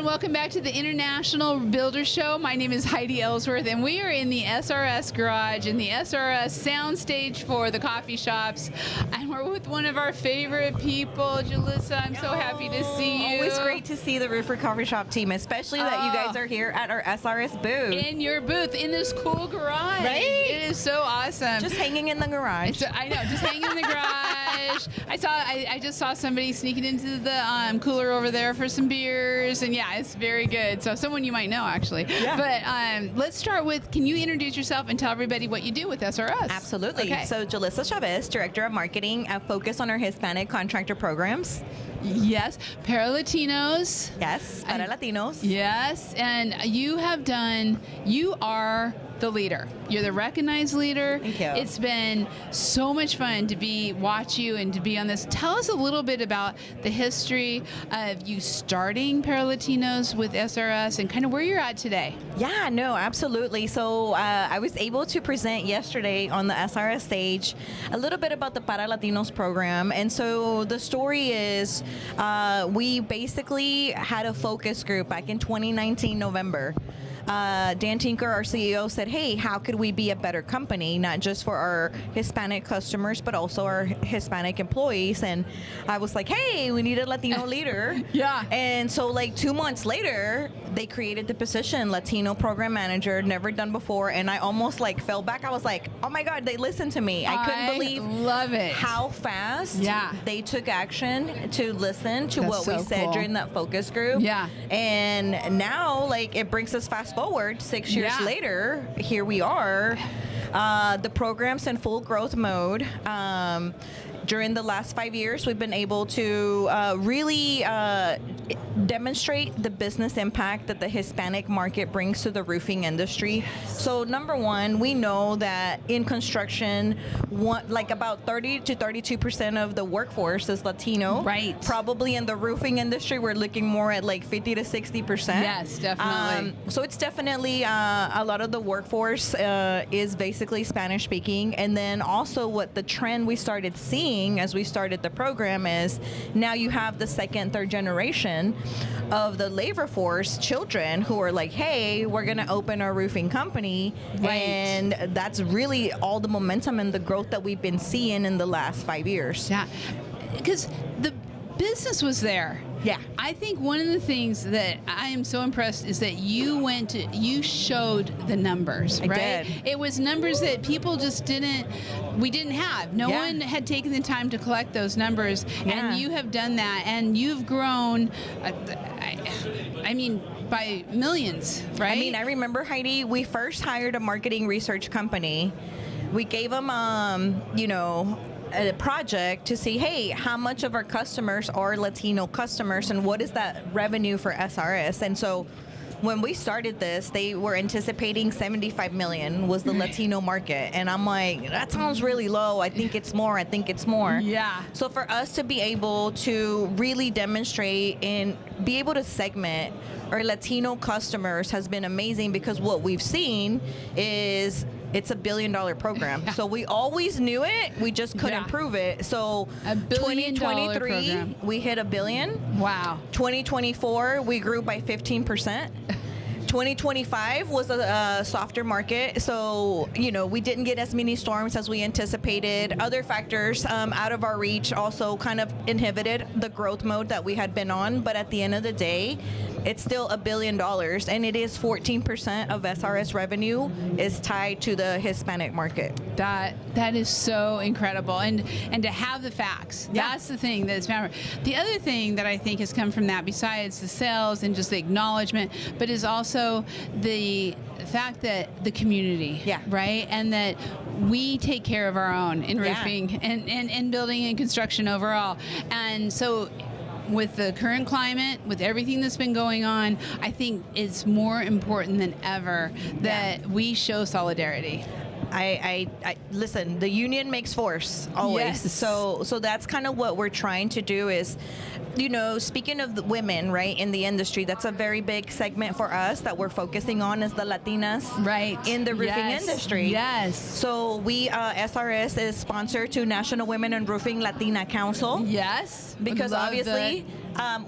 welcome back to the International Builder Show. My name is Heidi Ellsworth, and we are in the SRS garage in the SRS soundstage for the coffee shops, and we're with one of our favorite people, Jalissa. I'm so happy to see you. Always great to see the Roofer Coffee Shop team, especially that you guys are here at our SRS booth. In your booth, in this cool garage. Right? It is so awesome. Just hanging in the garage. I know, just hanging in the garage. I just saw somebody sneaking into the cooler over there for some beers, and yeah, it's very good. So someone you might know, actually. Yeah. But let's start with, can you introduce yourself and tell everybody what you do with SRS? Absolutely. Okay. So Jalissa Chavez, Director of Marketing, focus on our Hispanic contractor programs. Yes. Para Latinos. Yes. Para Latinos. Yes. And you are the leader. You're the recognized leader. Thank you. It's been so much fun to watch you and to be on this. Tell us a little bit about the history of you starting Para Latinos with SRS and kind of where you're at today. Yeah, no, absolutely. So I was able to present yesterday on the SRS stage a little bit about the Para Latinos program. And so the story is we basically had a focus group back in 2019, November. Dan Tinker, our CEO, said, hey, how could we be a better company, not just for our Hispanic customers, but also our Hispanic employees? And I was like, hey, we need a Latino leader. Yeah. And so like 2 months later, they created the position, Latino Program Manager, never done before. And I almost like fell back. I was like, oh my God, they listened to me. I couldn't believe how fast they took action to listen to what we said during that focus group. Yeah. And now like it brings us fast forward 6 years later, here we are. The program's in full growth mode. During the last 5 years, we've been able to really demonstrate the business impact that the Hispanic market brings to the roofing industry. So number one, we know that in construction, like about 30 to 32% of the workforce is Latino. Right. Probably in the roofing industry, we're looking more at like 50 to 60%. Yes, definitely. So it's definitely a lot of the workforce is basically Spanish speaking. And then also what the trend we started seeing as we started the program is now you have the second, third generation of the labor force children who are like, hey, we're going to open our roofing company. Right. And that's really all the momentum and the growth that we've been seeing in the last 5 years. Yeah, because the business was there. Yeah. I think one of the things that I am so impressed is that you showed the numbers, right? I did. It was numbers that people just didn't have. No one had taken the time to collect those numbers, and you have done that, and you've grown, I mean, by millions, right? I mean, I remember, Heidi, we first hired a marketing research company. We gave them, a project to see, hey, how much of our customers are Latino customers and what is that revenue for SRS? And so when we started this, they were anticipating 75 million was the Latino market. And I'm like, that sounds really low. I think it's more. Yeah. So for us to be able to really demonstrate and be able to segment our Latino customers has been amazing, because what we've seen is it's $1 billion program. Yeah. So we always knew it. We just couldn't prove it. So $1 billion 2023, program. we hit $1 billion. Wow. 2024, we grew by 15%. 2025 was a softer market, so we didn't get as many storms as we anticipated. Other factors out of our reach also kind of inhibited the growth mode that we had been on. But at the end of the day, it's still $1 billion, and it is 14% of SRS revenue is tied to the Hispanic market. That is so incredible, and to have the facts. Yeah. That's the thing that's matter. The other thing that I think has come from that, besides the sales and just the acknowledgement, but is also the fact that the community, right, and that we take care of our own in roofing and building and construction overall. And so with the current climate, with everything that's been going on, I think it's more important than ever that we show solidarity. I listen, the union makes force always. Yes. So that's kind of what we're trying to do is, speaking of the women, right, in the industry, that's a very big segment for us that we're focusing on, is the Latinas in the roofing industry. Yes. So we, SRS is sponsored to National Women in Roofing Latina Council. Yes. Because obviously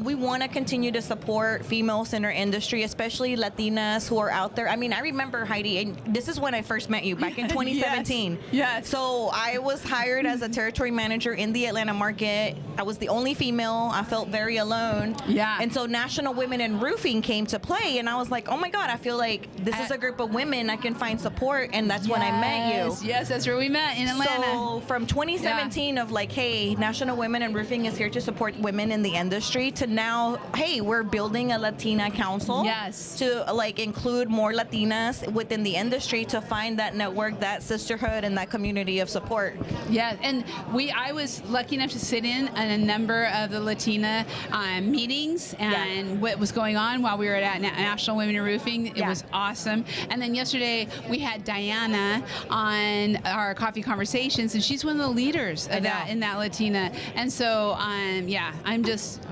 We want to continue to support females in our industry, especially Latinas who are out there. I mean, I remember, Heidi, and this is when I first met you back in 2017. Yes. So I was hired as a territory manager in the Atlanta market. I was the only female. I felt very alone. Yeah. And so National Women in Roofing came to play, and I was like, oh my God, I feel like this is a group of women I can find support, and that's when I met you. Yes, that's where we met, in Atlanta. So from 2017 of like, hey, National Women in Roofing is here to support women in the industry, to now, hey, we're building a Latina council. Yes. To like include more Latinas within the industry to find that network, that sisterhood, and that community of support. Yeah, and I was lucky enough to sit in on a number of the Latina meetings and what was going on while we were at National Women in Roofing. It was awesome. And then yesterday we had Diana on our coffee conversations, and she's one of the leaders of that in that Latina. And so, I'm just.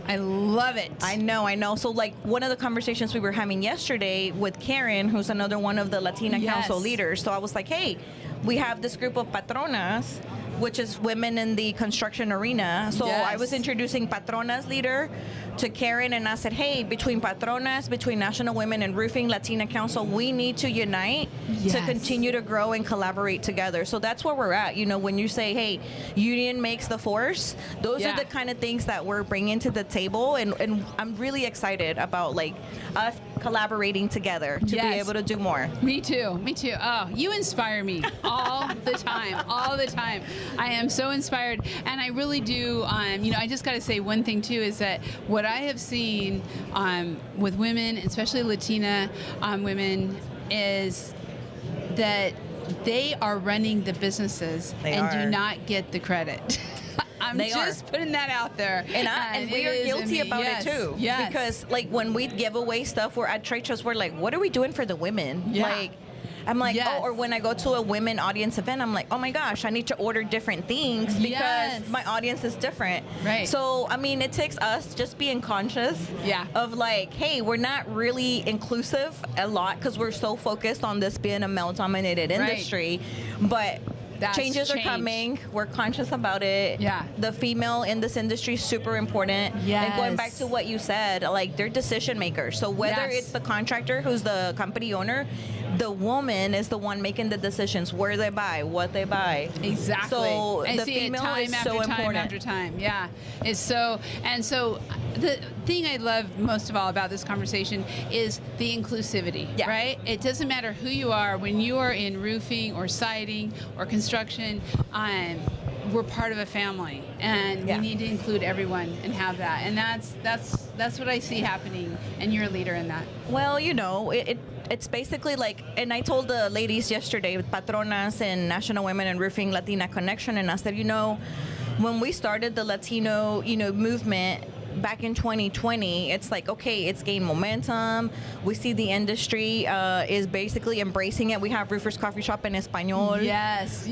I love it. I know. So like one of the conversations we were having yesterday with Karen, who's another one of the Latina Council leaders. So I was like, hey, we have this group of patronas, which is women in the construction arena. So I was introducing Patronas leader to Karen, and I said, hey, between Patronas, between National Women in Roofing, Latina Council, we need to unite to continue to grow and collaborate together. So that's where we're at. You know, when you say, hey, union makes the force, those are the kind of things that we're bringing to the table. And I'm really excited about like us collaborating together to be able to do more. Me too. Oh, you inspire me all the time, I am so inspired, and I really do. I just got to say one thing too, is that what I have seen with women, especially Latina women, is that they are running the businesses do not get the credit. I'm just putting that out there. And we are guilty about it too. Yes. Because like when we give away stuff, we're at trade shows, we're like, what are we doing for the women? Yeah. Like, I'm like, or when I go to a women audience event, I'm like, oh my gosh, I need to order different things because my audience is different. Right. So, I mean, it takes us just being conscious of like, hey, we're not really inclusive a lot because we're so focused on this being a male-dominated industry. But changes are coming. We're conscious about it. Yeah. The female in this industry is super important. Yes. And going back to what you said, like they're decision makers. So whether it's the contractor who's the company owner, the woman is the one making the decisions where they buy, what they buy. Exactly. So and the see female time is after so time important. after time. Yeah. It's so, and so the thing I love most of all about this conversation is the inclusivity, right? It doesn't matter who you are. When you are in roofing or siding or construction, we're part of a family, and we need to include everyone and have that. And that's what I see happening, and you're a leader in that. Well, you know, it's basically like, and I told the ladies yesterday with Patronas and National Women in Roofing Latina Connection, and I said, you know, when we started the Latino, movement back in 2020, it's like, okay, it's gained momentum. We see the industry is basically embracing it. We have Roofers Coffee Shop in Espanol. Yes.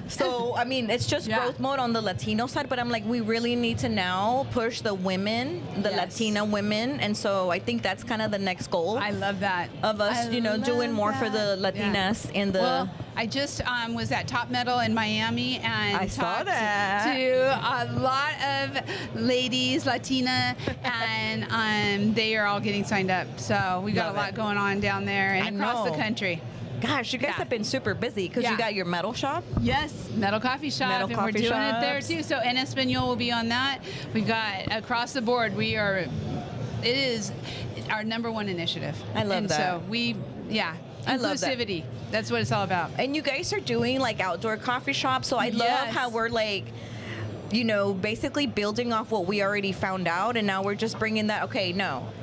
So, I mean, it's just growth mode on the Latino side, but I'm like, we really need to now push the women, the Latina women. And so I think that's kind of the next goal. I love that. Of us, doing more for the Latinas in the... Well, I just was at Top Metal in Miami, and I saw that. to a lot of ladies, Latina, and they are all getting signed up. So we got a lot going on down there and across the country. Gosh, you guys have been super busy because you got your metal shop. Yes, metal coffee shop, and we're doing it there too. So En Espanol will be on that. We've got across the board. It is our #1 initiative. I love that. So I love that. Inclusivity. That's what it's all about. And you guys are doing like outdoor coffee shops. So I love how we're like, basically building off what we already found out. And now we're just bringing that,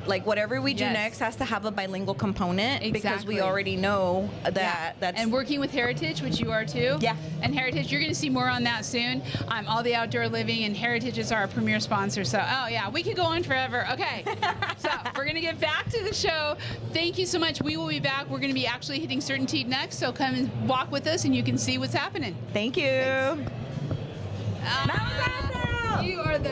like whatever we do next has to have a bilingual component because we already know that that's... And working with Heritage, which you are too. Yeah. And Heritage, you're going to see more on that soon. All the outdoor living, and Heritage is our premier sponsor. So, we could go on forever. Okay. So we're going to get back to the show. Thank you so much. We will be back. We're going to be actually hitting Certainty next. So come and walk with us and you can see what's happening. Thank you. Thanks. You are the